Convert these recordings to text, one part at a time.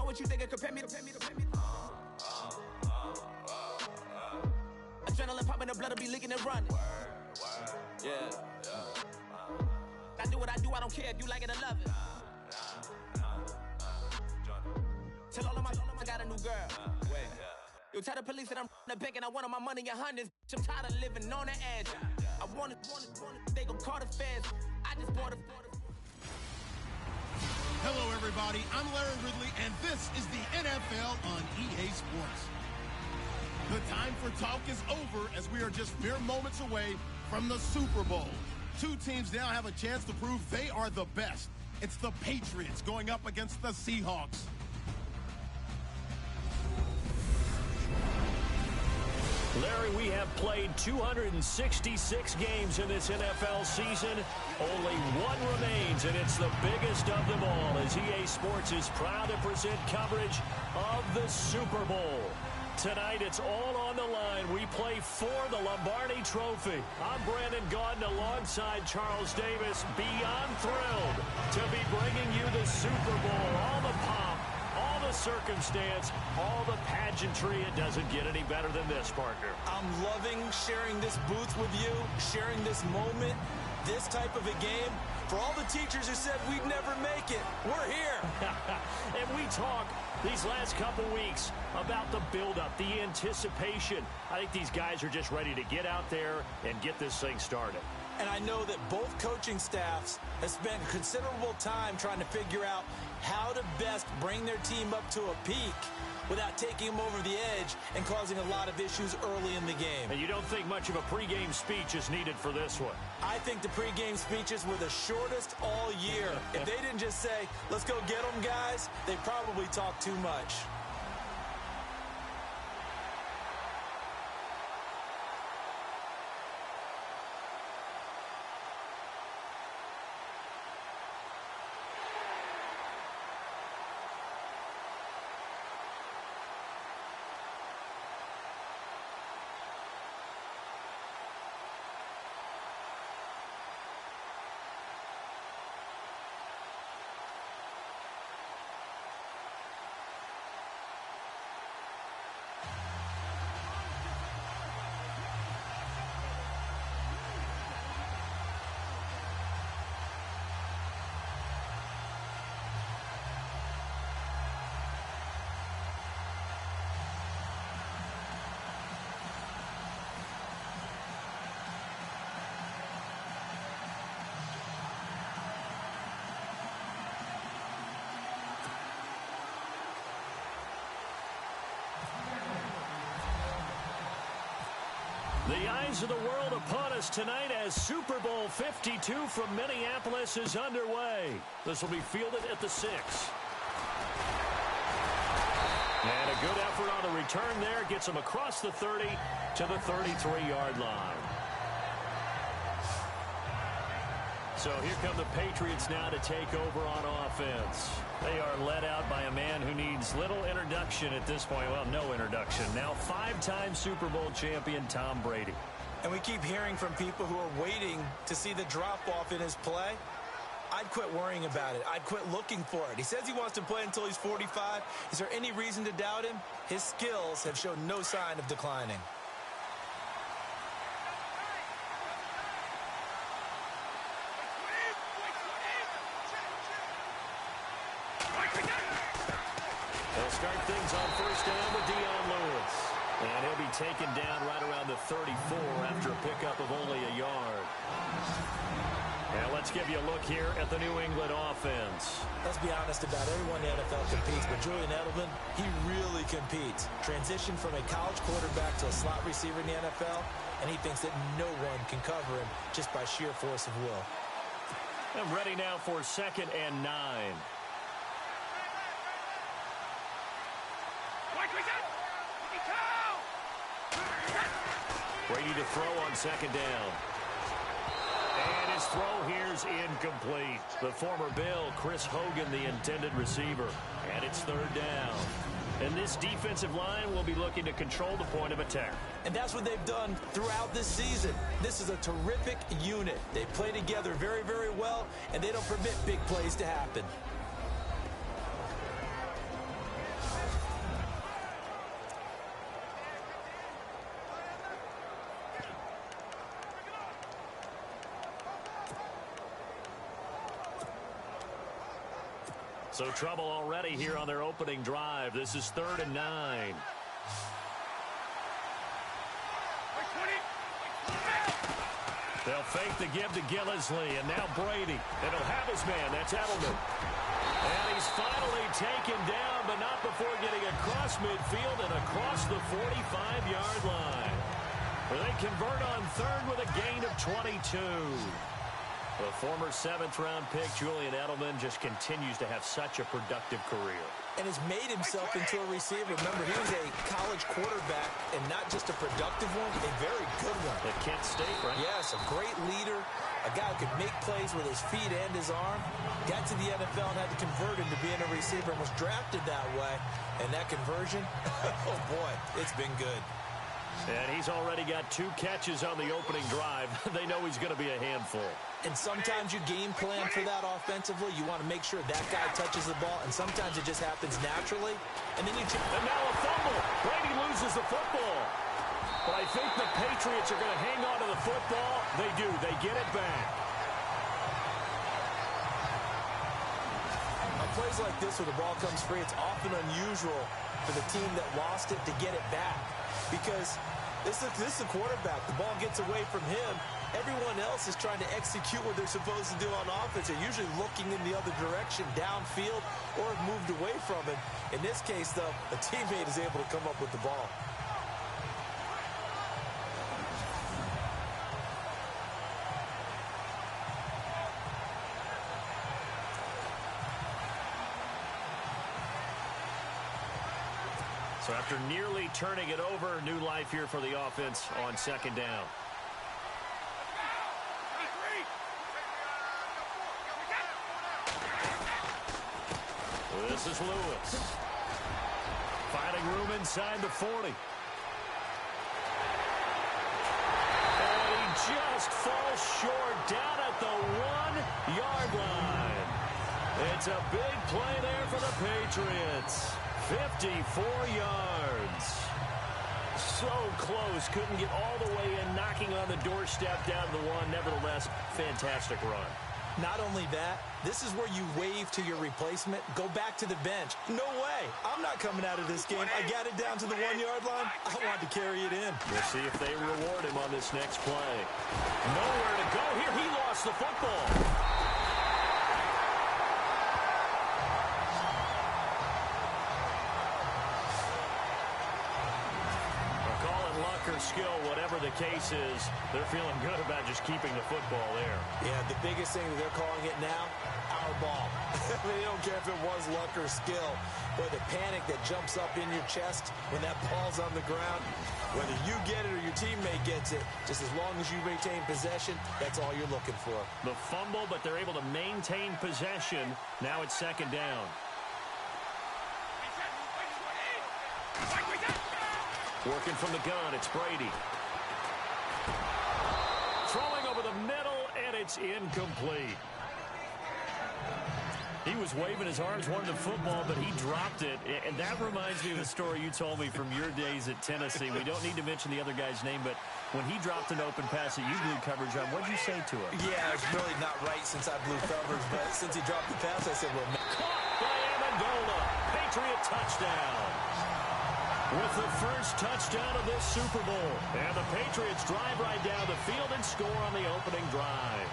what you think it compare me to. Adrenaline popping, the blood will be leaking and running. Yeah. I do what I do, I don't care if you like it or love it. Tell all of my I got a new girl. Wait. Yo, tell the police that I'm the bank and I want all my money in hundreds. I'm tired of living on the edge. I want it, they gon' call the feds. I just bought it. Hello, everybody. I'm Larry Ridley, and this is the NFL on EA Sports. The time for talk is over as we are just mere moments away from the Super Bowl. Two teams now have a chance to prove they are the best. It's the Patriots going up against the Seahawks. Larry, we have played 266 games in this NFL season. Only one remains, and it's the biggest of them all, as EA Sports is proud to present coverage of the Super Bowl. Tonight, it's all on the line. We play for the Lombardi Trophy. I'm Brandon Gaudin alongside Charles Davis. Beyond thrilled to be bringing you the Super Bowl. All the pomp, all the circumstance, all the pageantry. It doesn't get any better than this, partner. I'm loving sharing this booth with you, sharing this moment, this type of a game. For all the teachers who said we'd never make it, we're here. And we talk these last couple weeks about the buildup, the anticipation. I think these guys are just ready to get out there and get this thing started. And I know that both coaching staffs have spent considerable time trying to figure out how to best bring their team up to a peak without taking them over the edge and causing a lot of issues early in the game. And you don't think much of a pregame speech is needed for this one? I think the pregame speeches were the shortest all year. If they didn't just say, let's go get them, guys, they probably talked too much. The eyes of the world upon us tonight as Super Bowl 52 from Minneapolis is underway. This will be fielded at the 6. And a good effort on the return there. Gets him across the 30 to the 33-yard line. So here come the Patriots now to take over on offense. They are led out by a man who needs little introduction at this point. Well, no introduction. Now 5-time Super Bowl champion Tom Brady. And we keep hearing from people who are waiting to see the drop-off in his play. I'd quit worrying about it. I'd quit looking for it. He says he wants to play until he's 45. Is there any reason to doubt him? His skills have shown no sign of declining. They'll start things on first down with Dion Lewis. And he'll be taken down right around the 34 after a pickup of only a yard. Now let's give you a look here at the New England offense. Let's be honest about it. Everyone in the NFL competes, but Julian Edelman, he really competes. Transitioned from a college quarterback to a slot receiver in the NFL, and he thinks that no one can cover him just by sheer force of will. I'm ready now for 2nd and 9. Brady to throw on 2nd down. And his throw here's incomplete. The former Bill, Chris Hogan, the intended receiver. And it's 3rd down. And this defensive line will be looking to control the point of attack. And that's what they've done throughout this season. This is a terrific unit. They play together very, very well, and they don't permit big plays to happen. So trouble already here on their opening drive. This is 3rd and 9. They'll fake the give to Gillisley, and now Brady. And he'll have his man. That's Edelman. And he's finally taken down, but not before getting across midfield and across the 45-yard line. Where they convert on 3rd with a gain of 22. The former 7th-round pick, Julian Edelman, just continues to have such a productive career. And has made himself into a receiver. Remember, he was a college quarterback, and not just a productive one, a very good one. At Kent State, right? Yes, a great leader, a guy who could make plays with his feet and his arm. Got to the NFL and had to convert into being a receiver and was drafted that way. And that conversion, oh boy, it's been good. And he's already got 2 catches on the opening drive. They know he's going to be a handful. And sometimes you game plan for that offensively. You want to make sure that guy touches the ball, and sometimes it just happens naturally. And then and now a fumble. Brady loses the football. But I think the Patriots are going to hang on to the football. They do. They get it back. On plays like this where the ball comes free, it's often unusual for the team that lost it to get it back. Because this is the quarterback. The ball gets away from him. Everyone else is trying to execute what they're supposed to do on offense. They're usually looking in the other direction, downfield, or have moved away from him. In this case, though, a teammate is able to come up with the ball. So after nearly turning it over, new life here for the offense on 2nd down. This is Lewis. Finding room inside the 40. And he just falls short down at the 1-yard line. It's a big play there for the Patriots. 54 yards. So close. Couldn't get all the way in, knocking on the doorstep down to the 1. Nevertheless, fantastic run. Not only that, this is where you wave to your replacement, go back to the bench. No way. I'm not coming out of this game. I got it down to the 1-yard line. I want to carry it in. We'll see if they reward him on this next play. Nowhere to go here. He lost the football. Skill, whatever the case is, they're feeling good about just keeping the football there. Yeah, the biggest thing that they're calling it now, our ball. They don't care if it was luck or skill, or the panic that jumps up in your chest when that ball's on the ground. Whether you get it or your teammate gets it, just as long as you retain possession, that's all you're looking for. The fumble, but they're able to maintain possession. Now it's 2nd down. Working from the gun, it's Brady. Throwing over the middle, and it's incomplete. He was waving his arms, wanted the football, but he dropped it. And that reminds me of the story you told me from your days at Tennessee. We don't need to mention the other guy's name, but when he dropped an open pass that you blew coverage on, what did you say to him? Yeah, it's really not right since I blew coverage, but since he dropped the pass, I said, well, no. Caught by Amendola. Patriot touchdown. With the first touchdown of this Super Bowl. And the Patriots drive right down the field and score on the opening drive.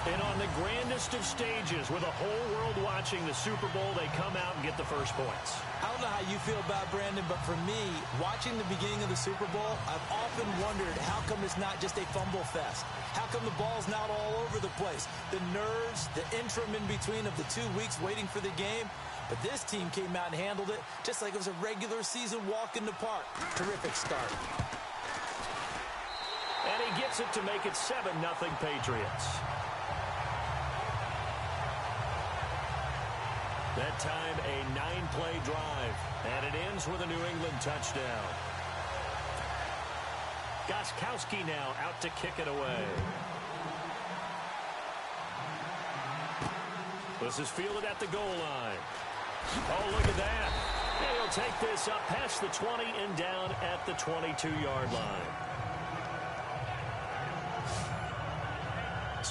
And on the grandest of stages, with the whole world watching the Super Bowl, they come out and get the first points. I don't know how you feel about Brandon, but for me, watching the beginning of the Super Bowl, I've often wondered how come it's not just a fumble fest? How come the ball's not all over the place? The nerves, the interim in between of the 2 weeks waiting for the game. But this team came out and handled it just like it was a regular season walk in the park. Terrific start. And he gets it to make it 7-0 Patriots. That time, a 9-play drive. And it ends with a New England touchdown. Gostkowski now out to kick it away. This is fielded at the goal line. Oh, look at that. And he'll take this up past the 20 and down at the 22-yard line.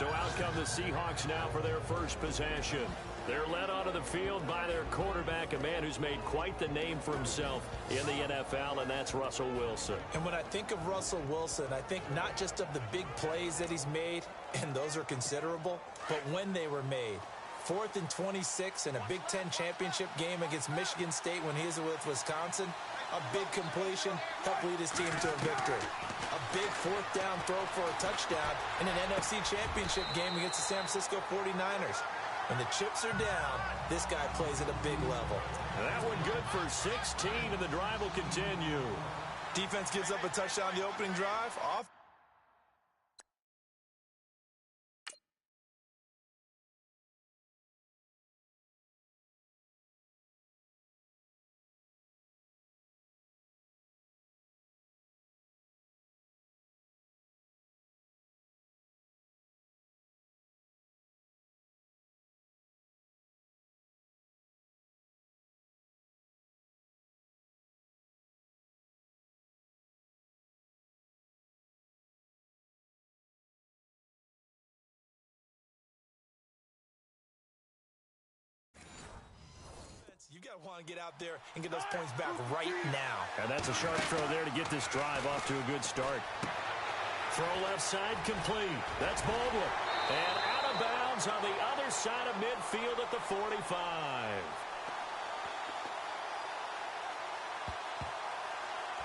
So out come the Seahawks now for their first possession. They're led onto the field by their quarterback, a man who's made quite the name for himself in the NFL, and that's Russell Wilson. And when I think of Russell Wilson, I think not just of the big plays that he's made, and those are considerable, but when they were made. 4th and 26 in a Big Ten championship game against Michigan State when he was with Wisconsin. A big completion helped lead his team to a victory. A big 4th down throw for a touchdown in an NFC championship game against the San Francisco 49ers. When the chips are down, this guy plays at a big level. That one good for 16, and the drive will continue. Defense gives up a touchdown the opening drive. Off. You got to want to get out there and get those points back right now. And that's a sharp throw there to get this drive off to a good start. Throw left side complete. That's Baldwin. And out of bounds on the other side of midfield at the 45.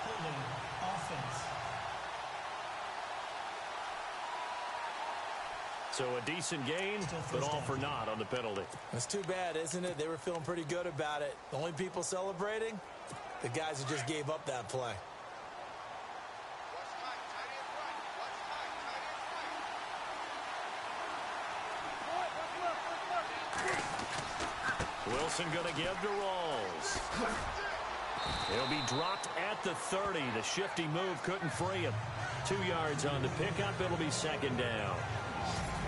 Holding offense. So a decent gain, but all for naught on the penalty. It's too bad, isn't it? They were feeling pretty good about it. The only people celebrating, the guys who just gave up that play. Wilson going to give to Rawls. He'll be dropped at the 30. The shifty move couldn't free him. 2 yards on the pickup. It'll be second down.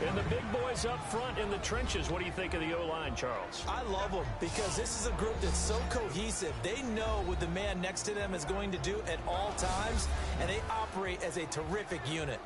And the big boys up front in the trenches. What do you think of the O-line, Charles? I love them because this is a group that's so cohesive. They know what the man next to them is going to do at all times, and they operate as a terrific unit.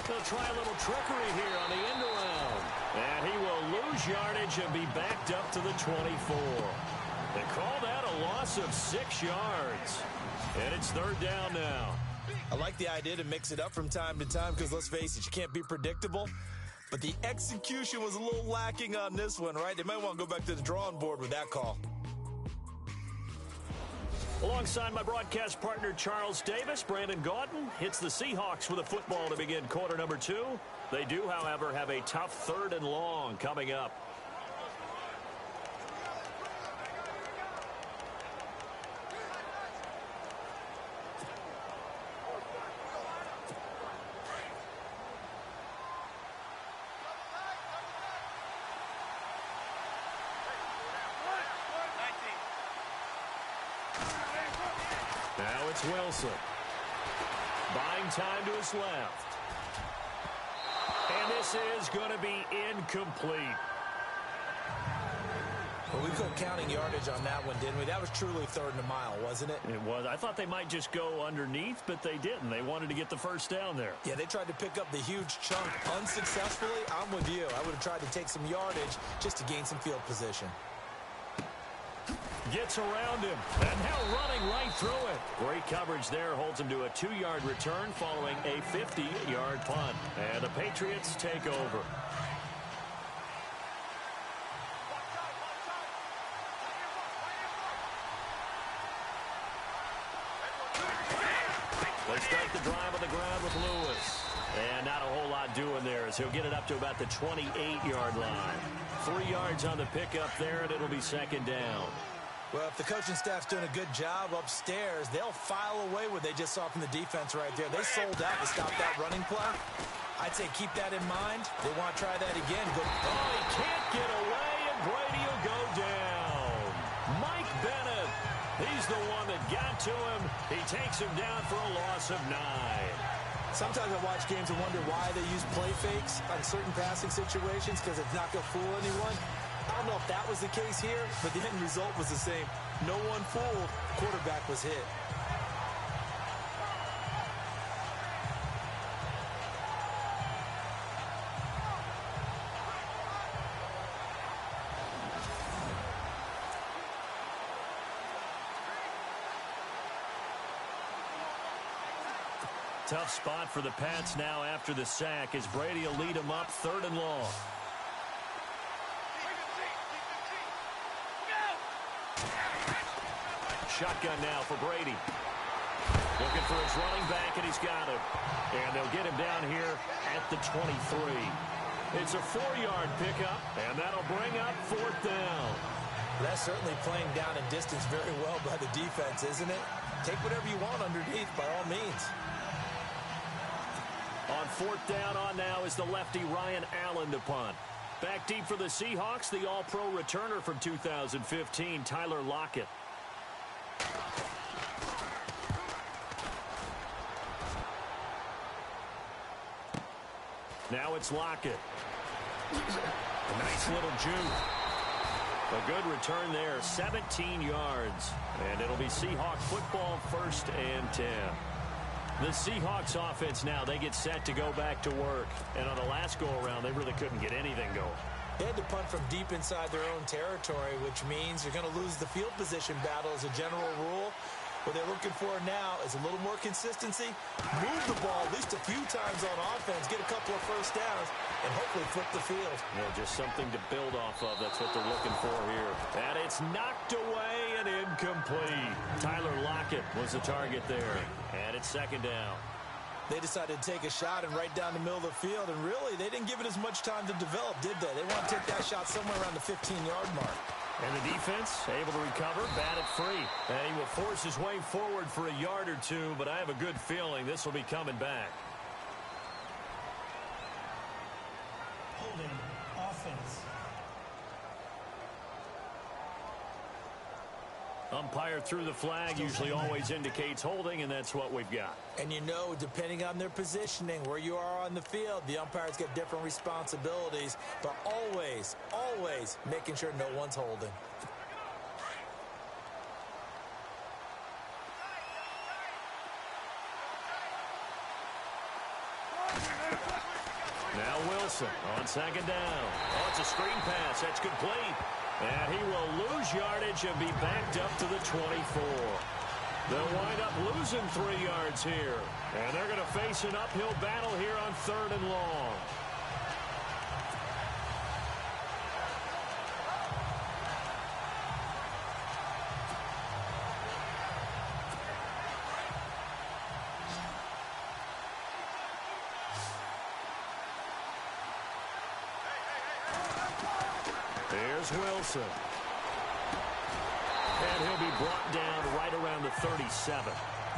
They'll try a little trickery here on the end around. And he will lose yardage and be backed up to the 24. They call that a loss of 6 yards. And it's third down now. I like the idea to mix it up from time to time because, let's face it, you can't be predictable. But the execution was a little lacking on this one, right? They might want to go back to the drawing board with that call. Alongside my broadcast partner, Charles Davis, Brandon Gaudin hits the Seahawks with a football to begin quarter number 2. They do, however, have a tough 3rd and long coming up. Now it's Wilson. Buying time to his left. And this is going to be incomplete. Well, we quit counting yardage on that one, didn't we? That was truly 3rd and a mile, wasn't it? It was. I thought they might just go underneath, but they didn't. They wanted to get the first down there. Yeah, they tried to pick up the huge chunk unsuccessfully. I'm with you. I would have tried to take some yardage just to gain some field position. Gets around him, and now running right through it. Great coverage there, holds him to a 2-yard return following a 50-yard punt. And the Patriots take over. They start the drive on the ground with Lewis. And not a whole lot doing there as he'll get it up to about the 28-yard line. 3 yards on the pickup there, and it'll be second down. Well, if the coaching staff's doing a good job upstairs, they'll file away what they just saw from the defense right there. They sold out to stop that running play. I'd say keep that in mind. They want to try that again. Go. Oh, he can't get away, and Brady will go down. Mike Bell was the one that got to him. He takes him down for a loss of 9. Sometimes I watch games and wonder why they use play fakes on certain passing situations because it's not going to fool anyone. I don't know if that was the case here, but the end result was the same. No one fooled. Quarterback was hit. Tough spot for the Pats now after the sack as Brady will lead them up 3rd and long. Shotgun now for Brady. Looking for his running back, and he's got him. And they'll get him down here at the 23. It's a 4-yard pickup, and that'll bring up 4th down. That's certainly playing down and distance very well by the defense, isn't it? Take whatever you want underneath by all means. On 4th down on now is the lefty Ryan Allen to punt. Back deep for the Seahawks, the all-pro returner from 2015, Tyler Lockett. Now it's Lockett. A nice little juke. A good return there, 17 yards. And it'll be Seahawk football, 1st and 10. The Seahawks offense now, they get set to go back to work. And on the last go-around, they really couldn't get anything going. They had to punt from deep inside their own territory, which means you're going to lose the field position battle as a general rule. What they're looking for now is a little more consistency, move the ball at least a few times on offense, get a couple of first downs, and hopefully flip the field. Yeah, just something to build off of. That's what they're looking for here. And it's knocked away and incomplete. Tyler Lockett was the target there. And it's 2nd down. They decided to take a shot and right down the middle of the field, and really, they didn't give it as much time to develop, did they? They want to take that shot somewhere around the 15-yard mark. And the defense able to recover, bat it free. And he will force his way forward for a yard or two, but I have a good feeling this will be coming back. Holding offense. Umpire through the flag usually always indicates holding, and that's what we've got. And you know, depending on their positioning, where you are on the field, the umpires get different responsibilities, but always, always making sure no one's holding. Now Wilson on 2nd down. Oh, it's a screen pass. That's complete. And he will lose yardage and be backed up to the 24. They'll wind up losing 3 yards here. And they're going to face an uphill battle here on 3rd and long. There's Wilson. And he'll be brought down right around the 37.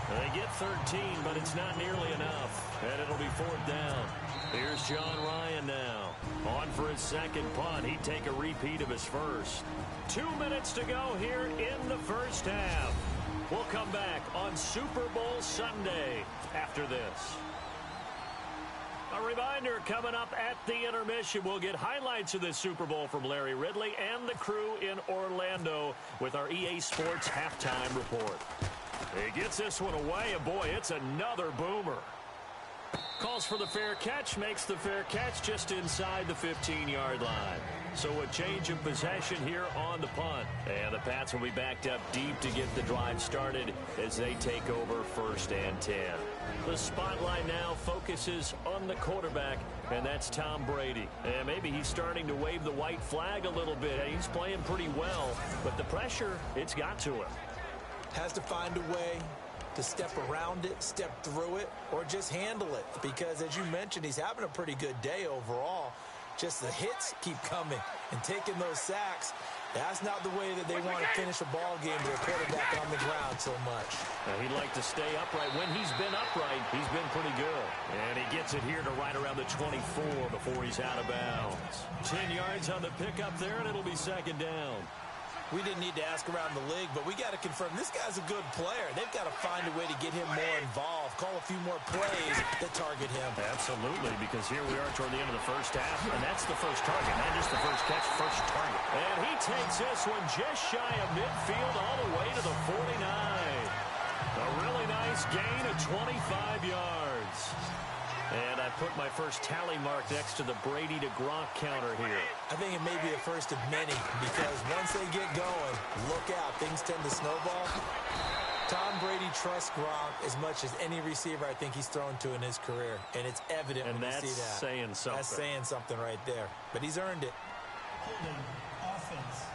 They get 13, but it's not nearly enough. And it'll be 4th down. Here's John Ryan now. On for his 2nd punt. He'd take a repeat of his first. 2 minutes to go here in the first half. We'll come back on Super Bowl Sunday after this. A reminder, coming up at the intermission, we'll get highlights of this Super Bowl from Larry Ridley and the crew in Orlando with our EA Sports halftime report. He gets this one away, and boy, it's another boomer. Calls for the fair catch, makes the fair catch just inside the 15-yard line. So a change of possession here on the punt. And the Pats will be backed up deep to get the drive started as they take over 1st and 10. The spotlight now focuses on the quarterback, and that's Tom Brady. And maybe he's starting to wave the white flag a little bit. He's playing pretty well, but the pressure, it's got to him. Has to find a way to step around it, step through it, or just handle it. Because, as you mentioned, he's having a pretty good day overall. Just the hits keep coming and taking those sacks. That's not the way that they want to finish a ball game with a quarterback on the ground so much. He'd like to stay upright. When he's been upright, he's been pretty good. And he gets it here to right around the 24 before he's out of bounds. 10 yards on the pickup there, and it'll be 2nd down. We didn't need to ask around the league, but we got to confirm this guy's a good player. They've got to find a way to get him more involved, call a few more plays that target him. Absolutely, because here we are toward the end of the first half, and that's the first target, not just the first catch, first target. And he takes this one just shy of midfield all the way to the 49. A really nice gain of 25 yards. And I put my first tally mark next to the Brady to Gronk counter here. I think it may be the first of many because once they get going, look out. Things tend to snowball. Tom Brady trusts Gronk as much as any receiver I think he's thrown to in his career. And it's evident when you see that. And that's saying something. That's saying something right there. But he's earned it. Holding offense.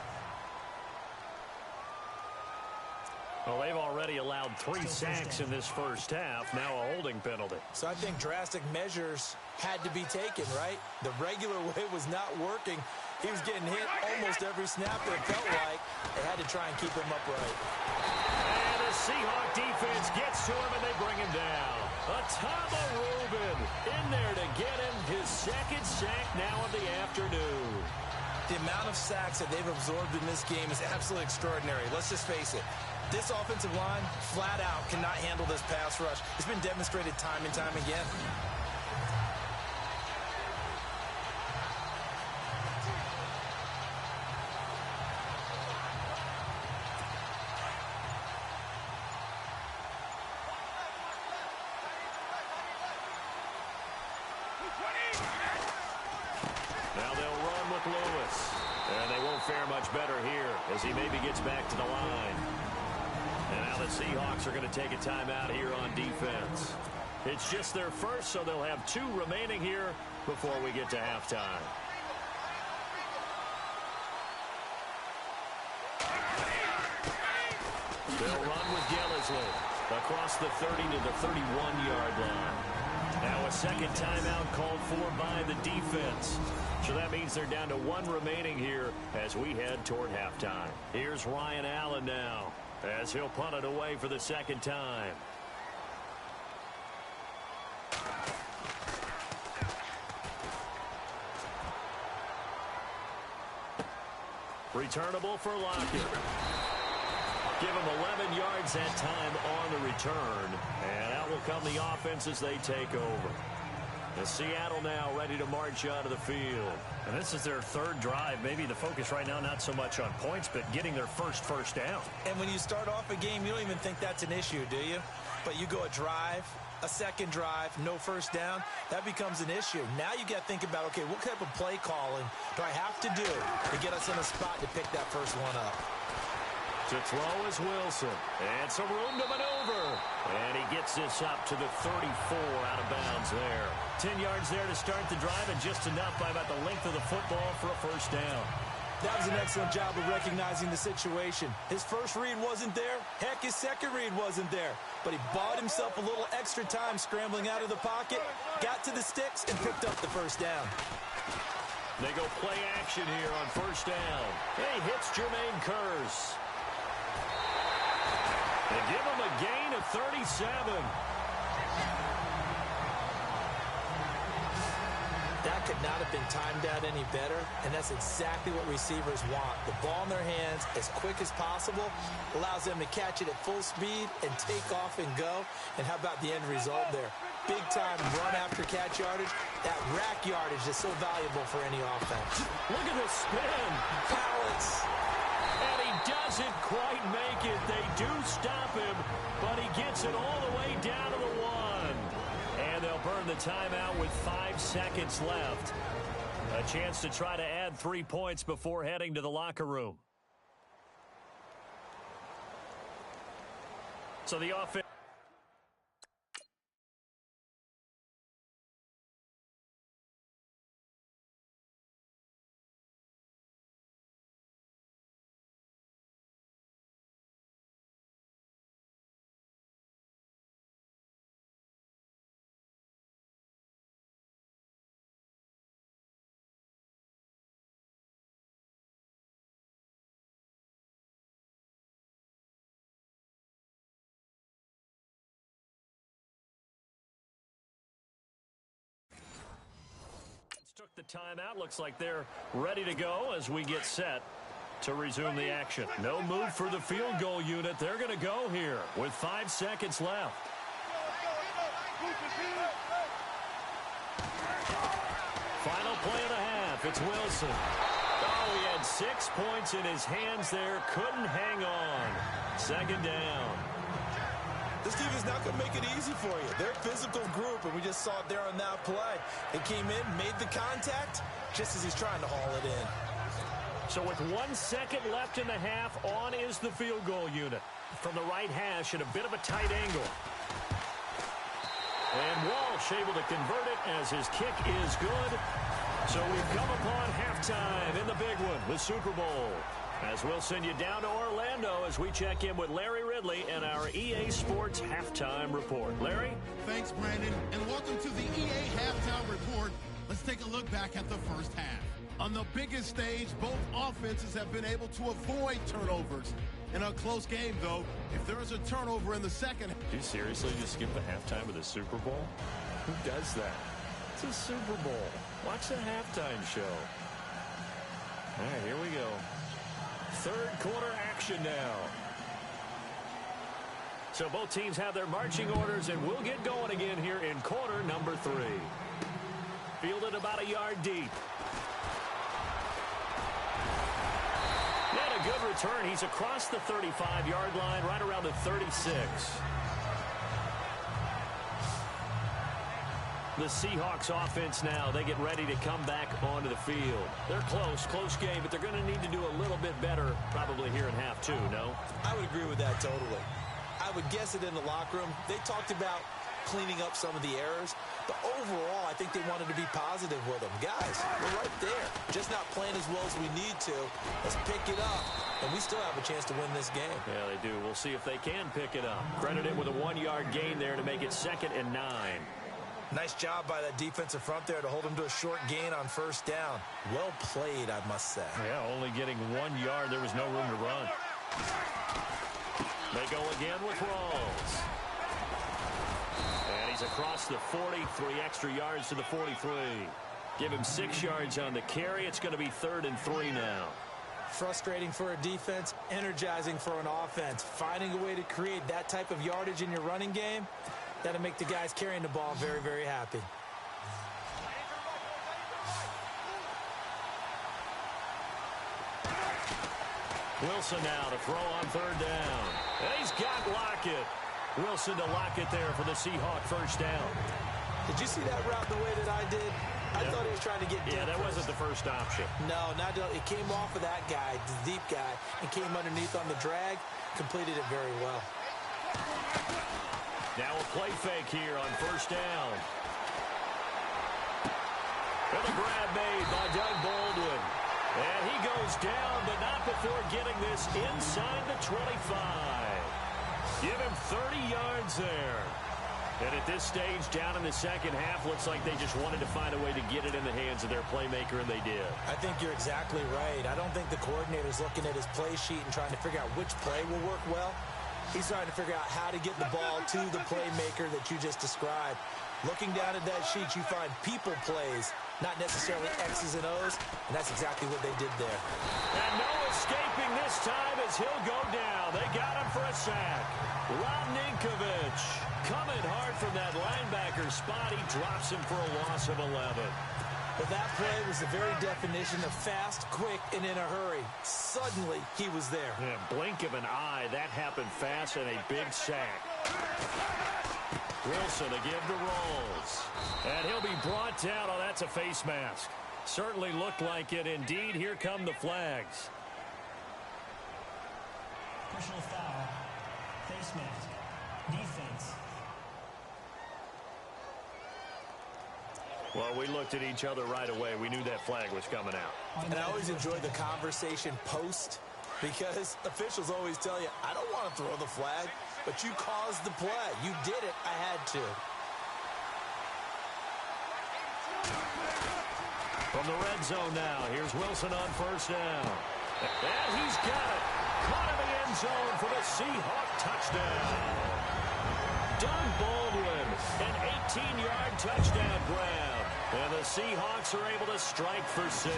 Well, they've already allowed 3 sacks in this first half. Now a holding penalty. So I think drastic measures had to be taken, right? The regular way was not working. He was getting hit almost every snap that it felt like. They had to try and keep him upright. And the Seahawk defense gets to him, and they bring him down. Atama Rubin in there to get him his second sack now of the afternoon. The amount of sacks that they've absorbed in this game is absolutely extraordinary. Let's just face it. This offensive line, flat out, cannot handle this pass rush. It's been demonstrated time and time again. Now they'll run with Lewis. And they won't fare much better here as he maybe gets back to the line. And now the Seahawks are going to take a timeout here on defense. It's just their first, so they'll have 2 remaining here before we get to halftime. They'll run with Gillisley across the 30 to the 31-yard line. Now a second timeout called for by the defense. So that means they're down to 1 remaining here as we head toward halftime. Here's Ryan Allen now, as he'll punt it away for the second time. Returnable for Lockett. Give him 11 yards that time on the return. And out will come the offense as they take over. And Seattle now ready to march out of the field. And this is their 3rd drive. Maybe the focus right now not so much on points, but getting their first down. And when you start off a game, you don't even think that's an issue, do you? But you go a drive, a second drive, no first down, that becomes an issue. Now you got to think about, okay, what type of play calling do I have to do to get us in a spot to pick that first one up? To throw is Wilson. And some room to maneuver. And he gets this up to the 34 out of bounds there. 10 yards there to start the drive, and just enough by about the length of the football for a first down. That was an excellent job of recognizing the situation. His first read wasn't there. Heck, his second read wasn't there. But he bought himself a little extra time scrambling out of the pocket, got to the sticks, and picked up the first down. They go play action here on first down. He hits Jermaine Kearse. They give him a gain of 37. That could not have been timed out any better, and that's exactly what receivers want. The ball in their hands as quick as possible allows them to catch it at full speed and take off and go. And how about the end result there? Big-time run after catch yardage. That rack yardage is so valuable for any offense. Look at the spin. Pallets. And he doesn't quite make it. They do stop him, but he gets it all the way down to the 1. And they'll burn the timeout with 5 seconds left. A chance to try to add 3 points before heading to the locker room. So the offense. Took the timeout. Looks like they're ready to go as we get set to resume the action. No move for the field goal unit. They're going to go here with 5 seconds left. Final play of the half. It's Wilson. Oh, he had 6 points in his hands there. Couldn't hang on. Second down. This team is not going to make it easy for you. They're a physical group, and we just saw it there on that play. They came in, made the contact, just as he's trying to haul it in. So with 1 second left in the half, on is the field goal unit. From the right hash at a bit of a tight angle. And Walsh able to convert it as his kick is good. So we've come upon halftime in the big one, the Super Bowl. As we'll send you down to Orlando as we check in with Larry Ridley and our EA Sports Halftime Report. Larry? Thanks, Brandon, and welcome to the EA Halftime Report. Let's take a look back at the first half. On the biggest stage, both offenses have been able to avoid turnovers. In a close game, though, if there is a turnover in the second... Do you seriously just skip the halftime of the Super Bowl? Who does that? It's a Super Bowl. Watch the halftime show. All right, here we go. Third quarter action now. So both teams have their marching orders, and we'll get going again here in quarter number 3. Fielded about a yard deep. And a good return. He's across the 35-yard line, right around the 36. The Seahawks offense now, they get ready to come back onto the field. They're close game, but they're going to need to do a little bit better probably here in half 2, no? I would agree with that totally. I would guess it in the locker room. They talked about cleaning up some of the errors, but overall, I think they wanted to be positive with them. Guys, we're right there. Just not playing as well as we need to. Let's pick it up, and we still have a chance to win this game. Yeah, they do. We'll see if they can pick it up. Credit it with a 1-yard gain there to make it 2nd and 9. Nice job by that defensive front there to hold him to a short gain on first down. Well played, I must say. Yeah, only getting 1 yard. There was no room to run. They go again with Rawls. And he's across the 40, 3 extra yards to the 43. Give him 6 yards on the carry. It's going to be 3rd and 3 now. Frustrating for a defense, energizing for an offense. Finding a way to create that type of yardage in your running game, that'll make the guys carrying the ball very, very happy. Wilson now to throw on 3rd down. And he's got Lockett. Wilson to Lockett there for the Seahawk first down. Did you see that route the way that I did? I thought he was trying to get deep. Yeah, that wasn't the first option. No, not it came off of that guy, the deep guy, and came underneath on the drag. Completed it very well. Now a play fake here on first down. And a grab made by Doug Baldwin. And he goes down, but not before getting this inside the 25. Give him 30 yards there. And at this stage, down in the second half, looks like they just wanted to find a way to get it in the hands of their playmaker, and they did. I think you're exactly right. I don't think the coordinator's looking at his play sheet and trying to figure out which play will work well. He's trying to figure out how to get the ball to the playmaker that you just described. Looking down at that sheet, you find people plays, not necessarily X's and O's, and that's exactly what they did there. And no escaping this time as he'll go down. They got him for a sack. Rob Ninkovich coming hard from that linebacker spot. He drops him for a loss of 11. But that play was the very definition of fast, quick, and in a hurry. Suddenly, he was there. Yeah, blink of an eye. That happened fast and a big sack. Wilson to give to Rawls. And he'll be brought down. Oh, that's a face mask. Certainly looked like it. Indeed, here come the flags. Personal foul. Face mask. Defense. Well, we looked at each other right away. We knew that flag was coming out. And I always enjoy the conversation post, because officials always tell you, I don't want to throw the flag, but you caused the play. You did it. I had to. From the red zone now, here's Wilson on first down. And he's got it. Caught in the end zone for the Seahawk touchdown. Doug Baldwin, an 18-yard touchdown grab. And the Seahawks are able to strike for 6.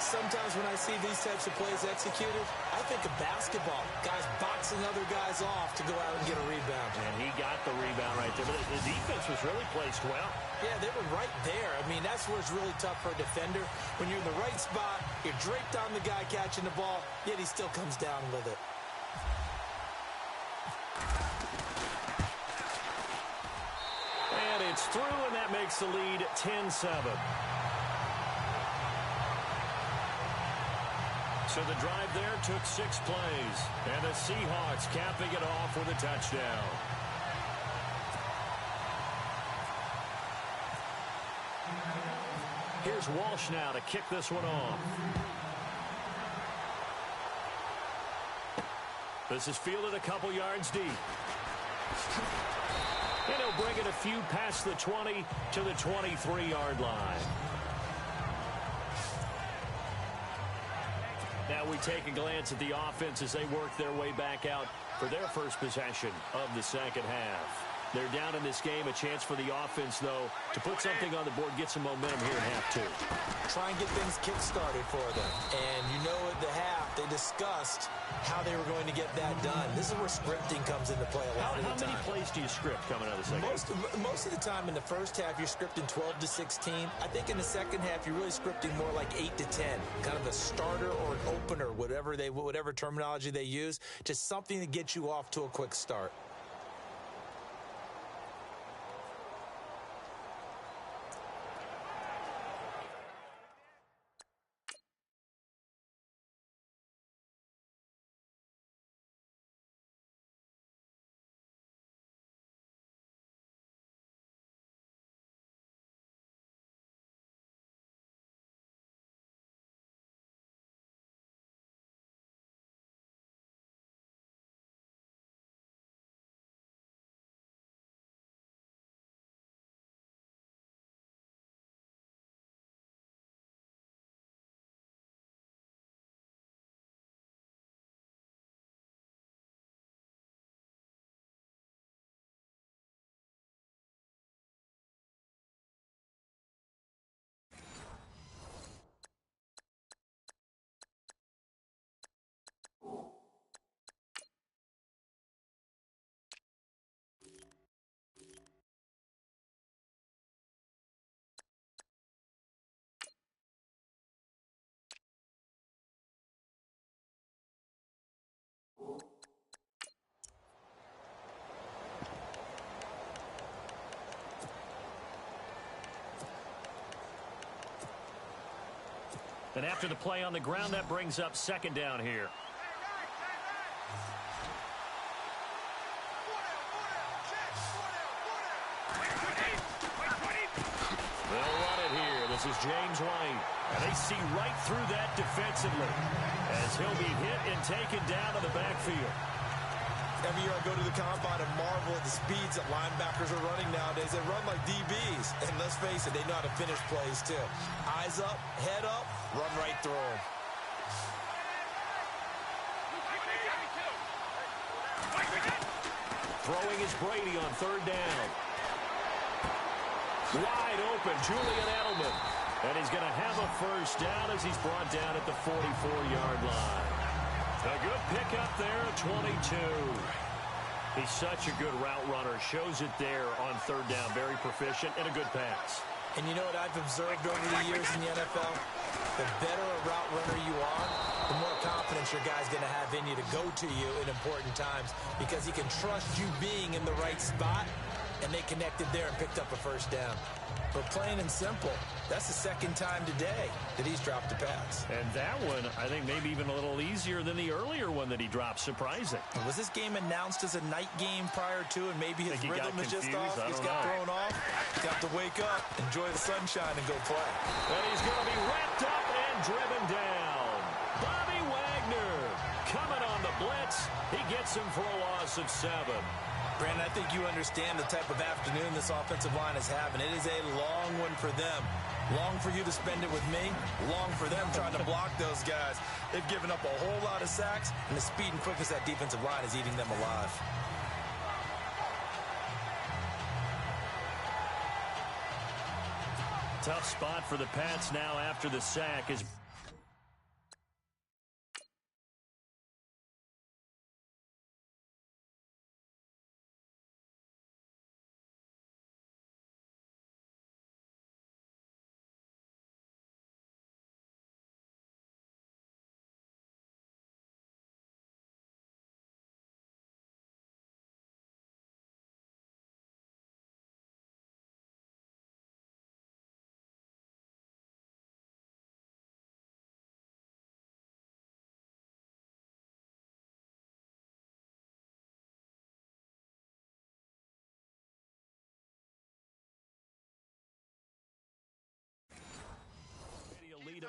Sometimes when I see these types of plays executed, I think of basketball. Guys boxing other guys off to go out and get a rebound. And he got the rebound right there. But the defense was really placed well. Yeah, they were right there. I mean, that's where it's really tough for a defender. When you're in the right spot, you're draped on the guy catching the ball, yet he still comes down with it. And it's through, and that makes the lead 10-7. So the drive there took 6 plays. And the Seahawks capping it off with a touchdown. Here's Walsh now to kick this one off. This is fielded a couple yards deep. And he'll bring it a few past the 20 to the 23-yard line. Now we take a glance at the offense as they work their way back out for their first possession of the second half. They're down in this game. A chance for the offense, though, to put something on the board, get some momentum here in half two. Try and get things kick-started for them. And you know at the half, they discussed how they were going to get that done. This is where scripting comes into play a lot of the time. How many plays do you script coming out of the second half? Most of the time in the first half, you're scripting 12 to 16. I think in the second half, you're really scripting more like 8 to 10. Kind of a starter or an opener, whatever terminology they use. Just something to get you off to a quick start. And after the play on the ground, that brings up second down here. They'll run it here. This is James White. And they see right through that defensively as he'll be hit and taken down to the backfield. Every year I go to the combine and marvel at the speeds that linebackers are running nowadays. They run like DBs. And let's face it, they know how to finish plays too. Eyes up, head up, run right through them. Throwing is Brady on third down. Wide open, Julian Edelman. And he's going to have a first down as he's brought down at the 44-yard line. A good pickup there at 22. He's such a good route runner. Shows it there on third down. Very proficient and a good pass. And you know what I've observed over the years in the NFL? The better a route runner you are, the more confidence your guy's going to have in you to go to you in important times because he can trust you being in the right spot, and they connected there and picked up a first down. But plain and simple, that's the second time today that he's dropped a pass. And that one, I think, maybe even a little easier than the earlier one that he dropped. Surprising. Was this game announced as a night game prior to, and maybe his rhythm is just off? He's got thrown off. He's got to wake up, enjoy the sunshine, and go play. And he's going to be wrapped up and driven down. Bobby Wagner coming on the blitz. He gets him for a loss of 7. Brandon, I think you understand the type of afternoon this offensive line is having. It is a long one for them. Long for you to spend it with me. Long for them trying to block those guys. They've given up a whole lot of sacks, and the speed and quickness of that defensive line is eating them alive. Tough spot for the Pats now after the sack.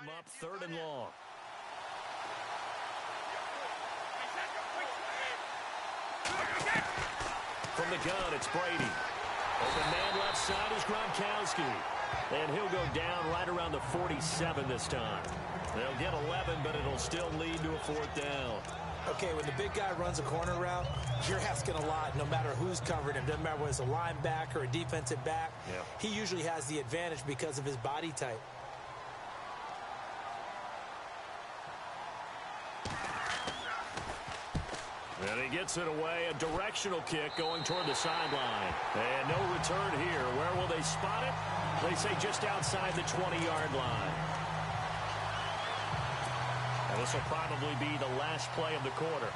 them up 3rd and long. From the gun, it's Brady. Open man left side is Gronkowski. And he'll go down right around the 47 this time. They'll get 11, but it'll still lead to a 4th down. Okay, when the big guy runs a corner route, you're asking a lot no matter who's covering him. Doesn't matter whether it's a linebacker or a defensive back. Yeah. He usually has the advantage because of his body type. And he gets it away, a directional kick going toward the sideline. And no return here. Where will they spot it? They say just outside the 20-yard line. And this will probably be the last play of the quarter.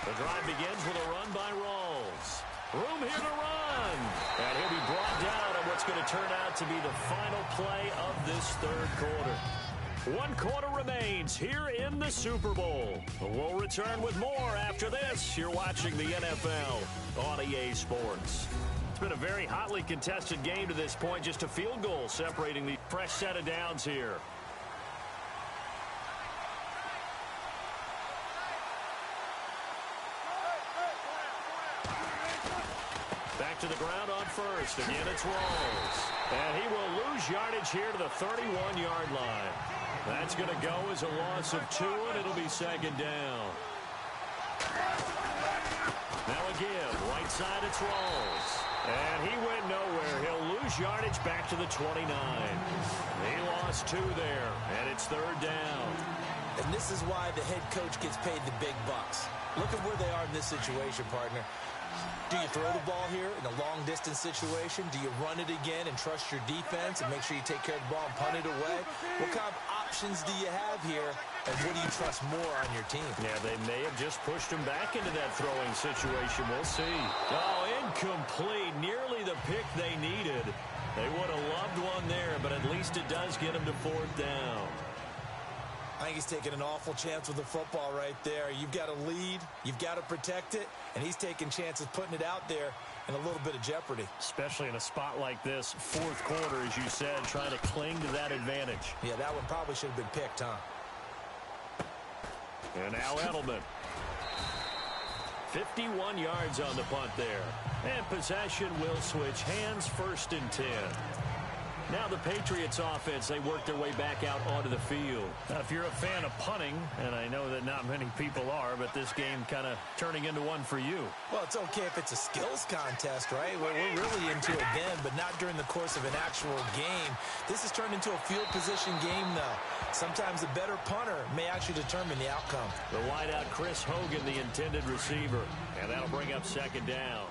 The drive begins with a run by Rawls. Room here to run. And he'll be brought down on what's going to turn out to be the final play of this 3rd quarter. 1 quarter remains here in the Super Bowl. We'll return with more after this. You're watching the NFL on EA Sports. It's been a very hotly contested game to this point. Just a field goal separating the fresh set of downs here. Back to the ground on first. Again, it's Rawls. And he will lose yardage here to the 31-yard line. That's going to go as a loss of 2, and it'll be 2nd down. Now again, right side, it's Rawls. And he went nowhere. He'll lose yardage back to the 29. He lost 2 there, and it's 3rd down. And this is why the head coach gets paid the big bucks. Look at where they are in this situation, partner. Do you throw the ball here in a long-distance situation? Do you run it again and trust your defense and make sure you take care of the ball and punt it away? What kind of options do you have here, and what do you trust more on your team? Yeah, they may have just pushed him back into that throwing situation. We'll see. Oh, incomplete. Nearly the pick they needed. They would have loved one there, but at least it does get him to 4th down. I think he's taking an awful chance with the football right there. You've got to lead, you've got to protect it, and he's taking chances putting it out there in a little bit of jeopardy. Especially in a spot like this, 4th quarter, as you said, trying to cling to that advantage. Yeah, that one probably should have been picked, huh? And now Edelman. 51 yards on the punt there. And possession will switch hands, 1st and 10. Now the Patriots offense, they work their way back out onto the field. Now, if you're a fan of punting, and I know that not many people are, but this game kind of turning into one for you. Well, it's okay if it's a skills contest, right? We're really into it then, but not during the course of an actual game. This has turned into a field position game, though. Sometimes the better punter may actually determine the outcome. The wideout, Chris Hogan, the intended receiver. And that'll bring up 2nd down.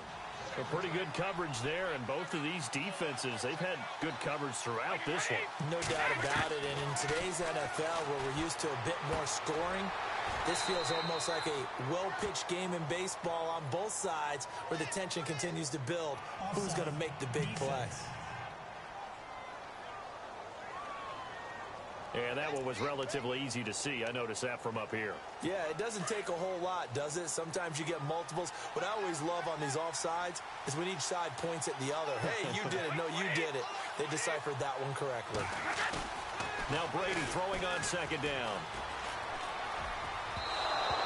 A pretty good coverage there, and both of these defenses, they've had good coverage throughout this one. No doubt about it, and in today's NFL, where we're used to a bit more scoring, this feels almost like a well-pitched game in baseball on both sides, where the tension continues to build. Who's going to make the big play? Yeah, that one was relatively easy to see. I noticed that from up here. Yeah, it doesn't take a whole lot, does it? Sometimes you get multiples. What I always love on these offsides is when each side points at the other. Hey, you did it. No, you did it. They deciphered that one correctly. Now Brady throwing on 2nd down.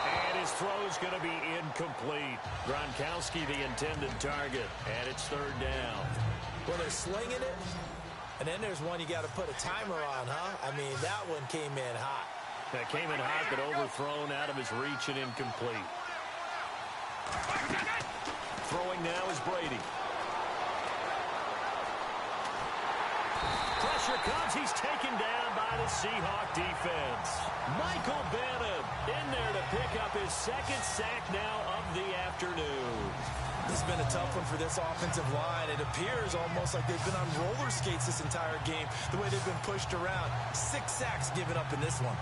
And his throw's going to be incomplete. Gronkowski, the intended target, and it's 3rd down. Well, they're slinging it. And then there's one you got to put a timer on, huh? I mean, that one came in hot. That came in hot, but overthrown out of his reach and incomplete. Throwing now is Brady. Pressure comes. He's taken down by the Seahawk defense. Michael Bennett in there to pick up his 2nd sack now of the afternoon. This has been a tough one for this offensive line. It appears almost like they've been on roller skates this entire game, the way they've been pushed around. 6 sacks given up in this one.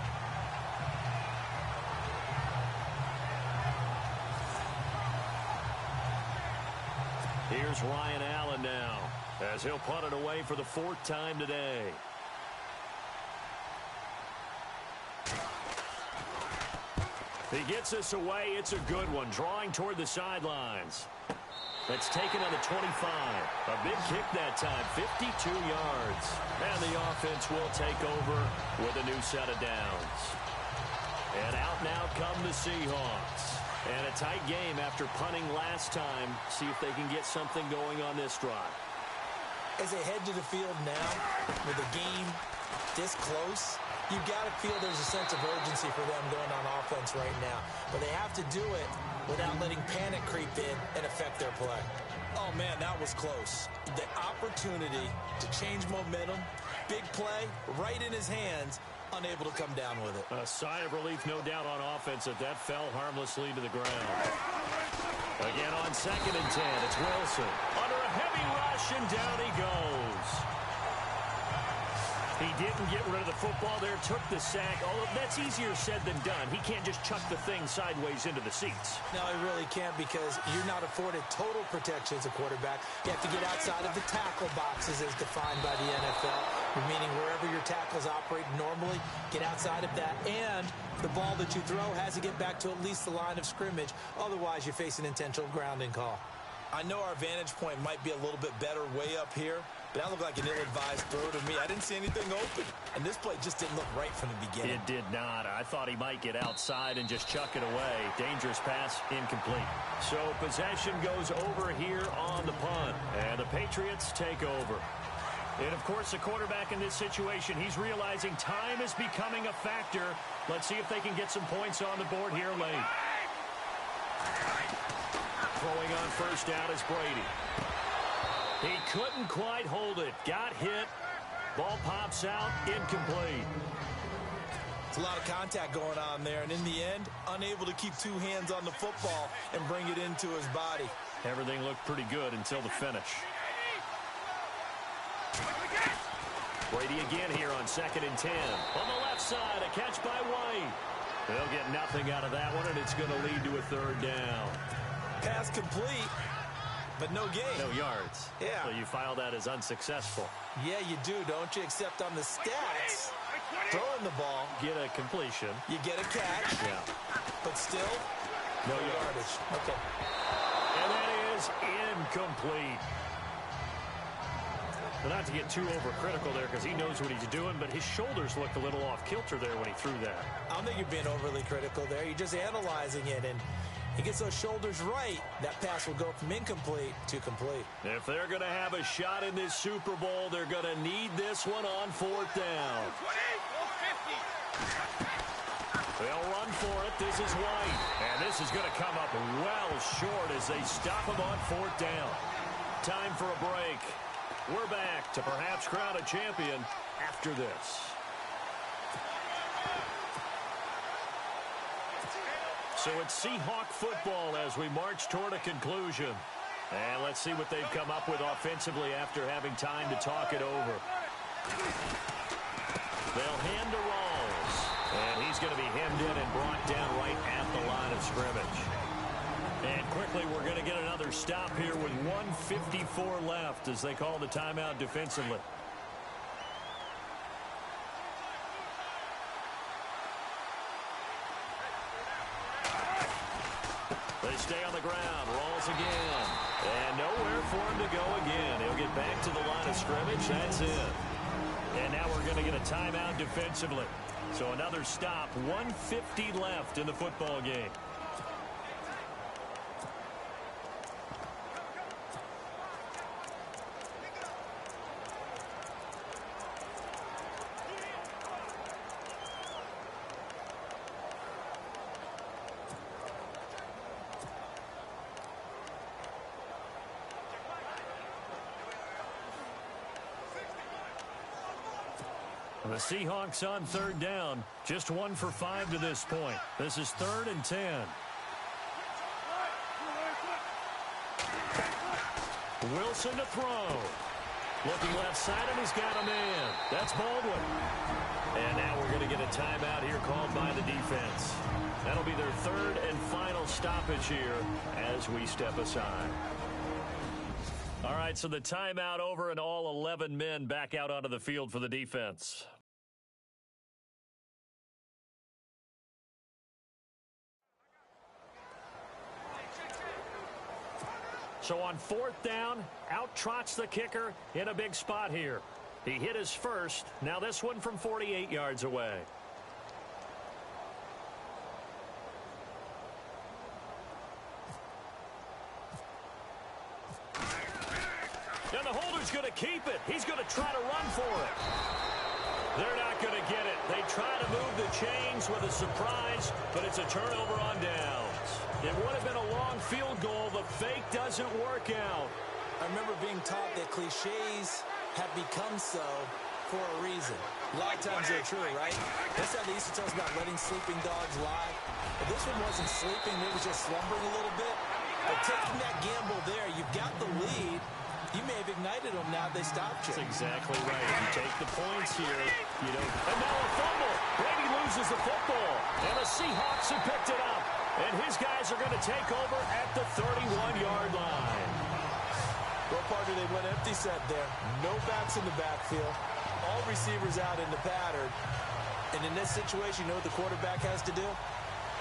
Here's Ryan Allen now, as he'll punt it away for the 4th time today. He gets this away. It's a good one, drawing toward the sidelines. That's taken on the 25. A big kick that time, 52 yards. And the offense will take over with a new set of downs. And out now come the Seahawks. And a tight game after punting last time. See if they can get something going on this drive. As they head to the field now, with the game this close, you've got to feel there's a sense of urgency for them going on offense right now. But they have to do it without letting panic creep in and affect their play. Oh, man, that was close. The opportunity to change momentum, big play, right in his hands, unable to come down with it. A sigh of relief, no doubt, on offense that fell harmlessly to the ground. Again on 2nd and 10, it's Wilson. Under a heavy rush, and down he goes. He didn't get rid of the football there, took the sack. Although that's easier said than done. He can't just chuck the thing sideways into the seats. No, he really can't, because you're not afforded total protection as a quarterback. You have to get outside of the tackle boxes as defined by the NFL, meaning wherever your tackles operate normally, get outside of that. And the ball that you throw has to get back to at least the line of scrimmage. Otherwise, you're facing intentional grounding call. I know our vantage point might be a little bit better way up here, but that looked like an ill-advised throw to me. I didn't see anything open, and this play just didn't look right from the beginning. It did not. I thought he might get outside and just chuck it away. Dangerous pass, incomplete. So possession goes over here on the punt, and the Patriots take over. And, of course, the quarterback in this situation, he's realizing time is becoming a factor. Let's see if they can get some points on the board here late. Throwing on first down is Brady. He couldn't quite hold it. Got hit. Ball pops out. Incomplete. It's a lot of contact going on there, and in the end, unable to keep two hands on the football and bring it into his body. Everything looked pretty good until the finish. Brady again here on 2nd and 10. On the left side, a catch by White. They'll get nothing out of that one, and it's going to lead to a 3rd down. Pass complete, but no gain. No yards. Yeah. So you file that as unsuccessful. Yeah, you do, don't you? Except on the stats, throwing the ball, Get a completion. you get a catch, Yeah. but still, No yardage. Okay. And that is incomplete. But not to get too overcritical there, because he knows what he's doing, but his shoulders looked a little off kilter there when he threw that. I don't think you're being overly critical there. You're just analyzing it, and he gets those shoulders right. That pass will go from incomplete to complete. If they're going to have a shot in this Super Bowl, they're going to need this one on 4th down. They'll run for it. This is White. And this is going to come up well short as they stop him on 4th down. Time for a break. We're back to perhaps crown a champion after this. So it's Seahawk football as we march toward a conclusion. And let's see what they've come up with offensively after having time to talk it over. They'll hand to Rawls. And he's going to be hemmed in and brought down right at the line of scrimmage. And quickly, we're going to get another stop here with 1:54 left as they call the timeout defensively. They stay on the ground. Rolls again. And nowhere for him to go again. He'll get back to the line of scrimmage. That's it. And now we're going to get a timeout defensively. So another stop. 1:50 left in the football game. The Seahawks on 3rd down. Just 1 for 5 to this point. This is 3rd and 10. Wilson to throw. Looking left side, and he's got a man. That's Baldwin. And now we're going to get a timeout here called by the defense. That'll be their 3rd and final stoppage here as we step aside. All right, so the timeout over and all 11 men back out onto the field for the defense. So on 4th down, out trots the kicker in a big spot here. He hit his first. Now this one from 48 yards away. And the holder's going to keep it. He's going to try to run for it. They're not going to get it. They try to move the chains with a surprise, but it's a turnover on downs. It would have been a long field goal. The fake doesn't work out. I remember being taught that cliches have become so for a reason. A lot of times they're true, right? That's how they used to tell us about letting sleeping dogs lie. If this one wasn't sleeping, it was just slumbering a little bit. But taking that gamble there, you've got the lead. You may have ignited them now they stopped you. That's exactly right. You take the points here. You don't. And now a fumble. Brady loses the football. And the Seahawks have picked it up. And his guys are going to take over at the 31-yard line. Well, partner, they went empty set there. No backs in the backfield. All receivers out in the pattern. And in this situation, you know what the quarterback has to do?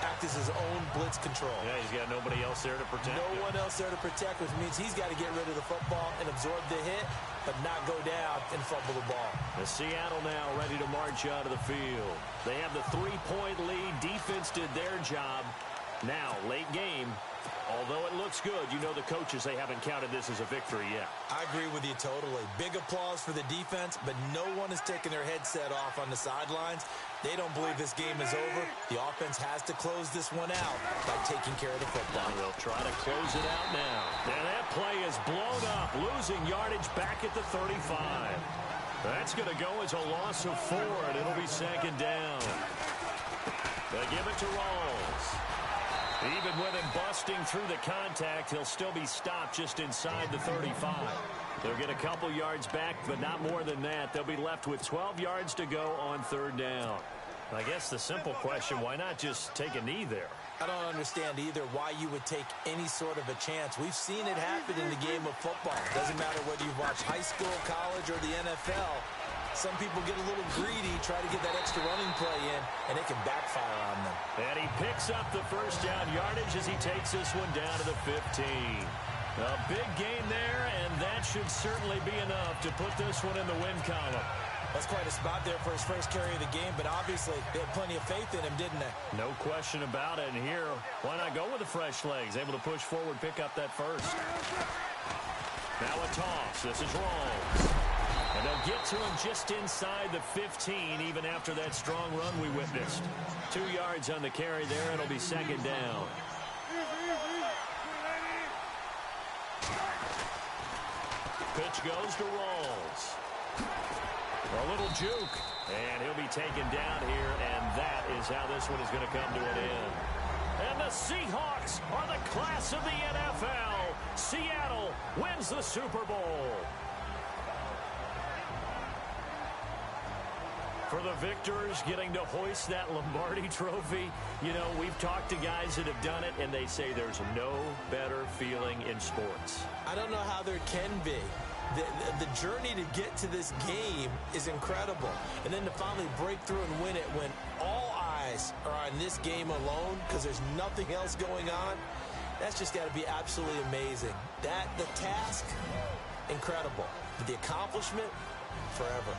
Act as his own blitz control. Yeah, he's got nobody else there to protect him. No one else there to protect, which means he's got to get rid of the football and absorb the hit, but not go down and fumble the ball. The Seattle now ready to march out of the field. They have the 3-point lead. Defense did their job. Now, late game, although it looks good, you know the coaches, they haven't counted this as a victory yet. I agree with you totally. Big applause for the defense, but no one is taking their headset off on the sidelines. They don't believe this game is over. The offense has to close this one out by taking care of the football. They'll try to close it out now. And that play is blown up, losing yardage back at the 35. That's going to go as a loss of 4, and it'll be 2nd down. They give it to Rawls. Even with him busting through the contact, he'll still be stopped just inside the 35. They'll get a couple yards back, but not more than that. They'll be left with 12 yards to go on 3rd down. I guess the simple question, why not just take a knee there? I don't understand either why you would take any sort of a chance. We've seen it happen in the game of football. Doesn't matter whether you've watched high school, college, or the NFL. Some people get a little greedy, try to get that extra running play in, and it can backfire on them. And he picks up the 1st down yardage as he takes this one down to the 15. A big gain there, and that should certainly be enough to put this one in the win column. That's quite a spot there for his first carry of the game, but obviously they had plenty of faith in him, didn't they? No question about it. And here, why not go with the fresh legs? Able to push forward, pick up that first. Now a toss. This is Rawls. And they'll get to him just inside the 15, even after that strong run we witnessed. 2 yards on the carry there. It'll be 2nd down. Pitch goes to Rawls. A little juke, and he'll be taken down here, and that is how this one is going to come to an end. And the Seahawks are the class of the NFL. Seattle wins the Super Bowl. For the victors getting to hoist that Lombardi trophy, you know, we've talked to guys that have done it, and they say there's no better feeling in sports. I don't know how there can be. The journey to get to this game is incredible. And then to finally break through and win it when all eyes are on this game alone because there's nothing else going on, that's just got to be absolutely amazing. The task, incredible. But the accomplishment, forever.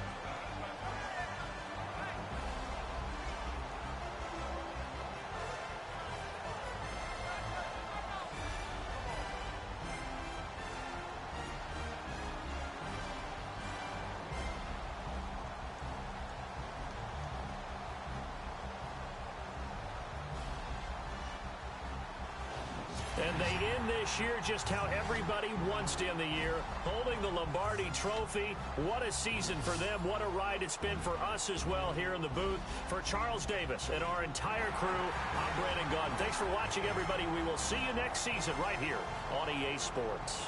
And they end this year just how everybody wants to end the year, holding the Lombardi trophy. What a season for them. What a ride it's been for us as well here in the booth. For Charles Davis and our entire crew, I'm Brandon Gaudin. Thanks for watching, everybody. We will see you next season right here on EA Sports.